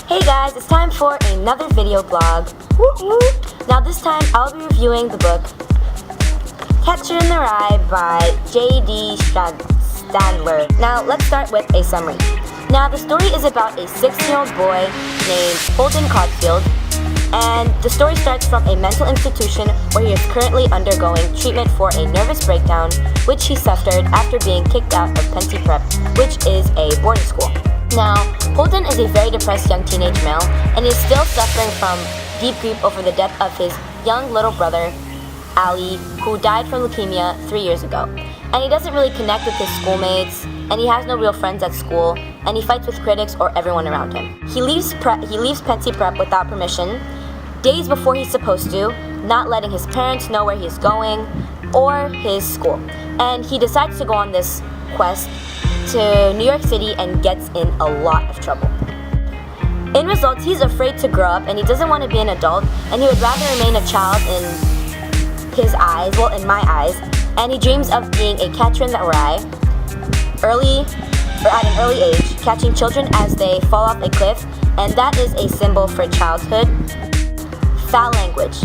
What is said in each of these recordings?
Hey guys, it's time for another video blog. Woo-hoo. Now this time I'll be reviewing the book Catcher in the Rye by J.D. Sandler. Now let's start with a summary. Now the story is about a 6-year-old boy named Holden Caulfield, and the story starts from a mental institution where he is currently undergoing treatment for a nervous breakdown which he suffered after being kicked out of Pensy Prep, which is a boarding school. Now, Holden is a very depressed young teenage male and is still suffering from deep grief over the death of his young little brother, Ali, who died from leukemia 3 years ago. And he doesn't really connect with his schoolmates, and he has no real friends at school, and he fights with critics or everyone around him. He leaves Pensy Prep without permission, days before he's supposed to, not letting his parents know where he's going or his school. And he decides to go on this quest to New York City and gets in a lot of trouble. In result, he's afraid to grow up and he doesn't want to be an adult, and he would rather remain a child in his eyes, well, in my eyes, and he dreams of being a catcher in the rye at an early age, catching children as they fall off a cliff, and that is a symbol for childhood. Foul language.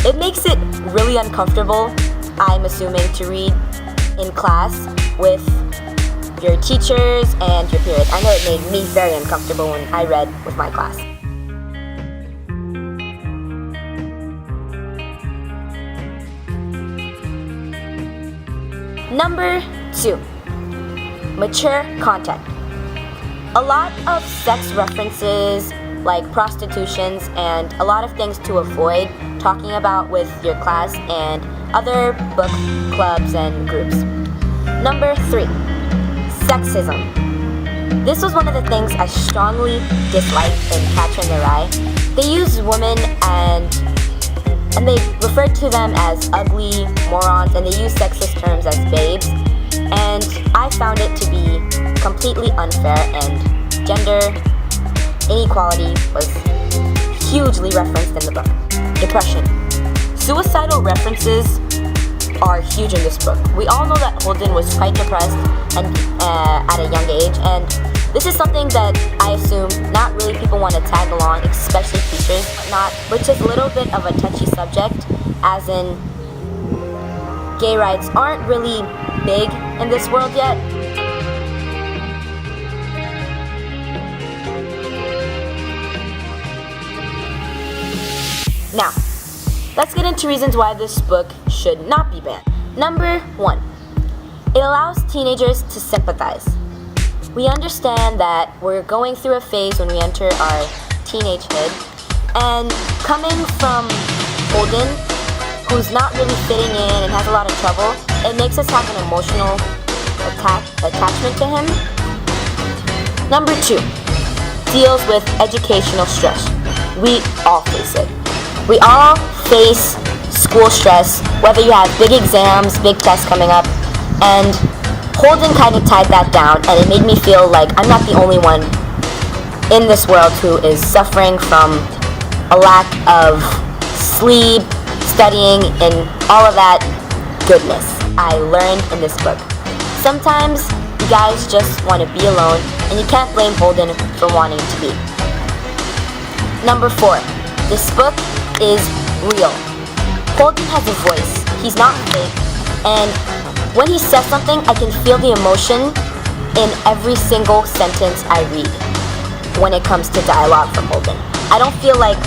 It makes it really uncomfortable, I'm assuming, to read in class with your teachers and your peers. I know it made me very uncomfortable when I read with my class. Number 2, mature content. A lot of sex references like prostitutions and a lot of things to avoid talking about with your class and other book clubs and groups. Number 3, sexism. This was one of the things I strongly disliked in Catcher in the Rye. They use women and they refer to them as ugly morons, and they use sexist terms as babes, and I found it to be completely unfair, and gender inequality was hugely referenced in the book. Depression. Suicidal references are huge in this book. We all know that Holden was quite depressed and at a young age, and this is something that I assume not really people want to tag along, especially teachers, which is a little bit of a touchy subject, as in gay rights aren't really big in this world yet. Now, let's get into reasons why this book should not be banned. Number 1, it allows teenagers to sympathize. We understand that we're going through a phase when we enter our teenagehood, and coming from Holden, who's not really fitting in and has a lot of trouble, it makes us have an emotional attachment to him. Number 2, deals with educational stress. We all face it. We all face school stress, whether you have big exams, big tests coming up, and Holden kind of tied that down, and it made me feel like I'm not the only one in this world who is suffering from a lack of sleep, studying, and all of that goodness I learned in this book. Sometimes you guys just want to be alone, and you can't blame Holden for wanting to be. Number 4, this book is real. Holden has a voice. He's not fake, and when he says something, I can feel the emotion in every single sentence I read when it comes to dialogue from Holden. I don't feel like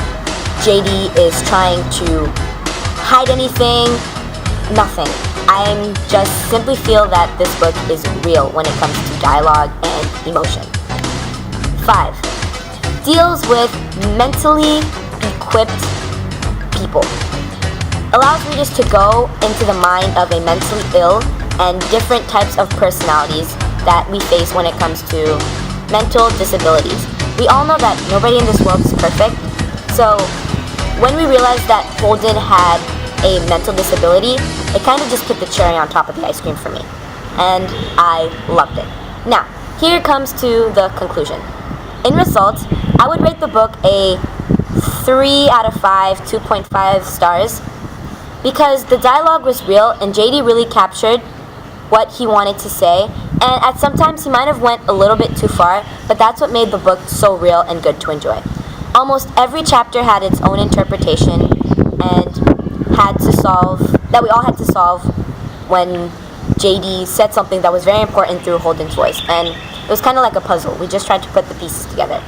JD is trying to hide anything, nothing. I just simply feel that this book is real when it comes to dialogue and emotion. 5, deals with mentally equipped people. Allows readers to go into the mind of a mentally ill and different types of personalities that we face when it comes to mental disabilities. We all know that nobody in this world is perfect, so when we realized that Holden had a mental disability, it kind of just put the cherry on top of the ice cream for me, and I loved it. Now, here comes to the conclusion. In results, I would rate the book a 3 out of 5, 2.5 stars, because the dialogue was real and JD really captured what he wanted to say, and at sometimes he might have went a little bit too far, but that's what made the book so real and good to enjoy. Almost every chapter had its own interpretation and that we all had to solve when JD said something that was very important through Holden's voice, and it was kind of like a puzzle. We just tried to put the pieces together.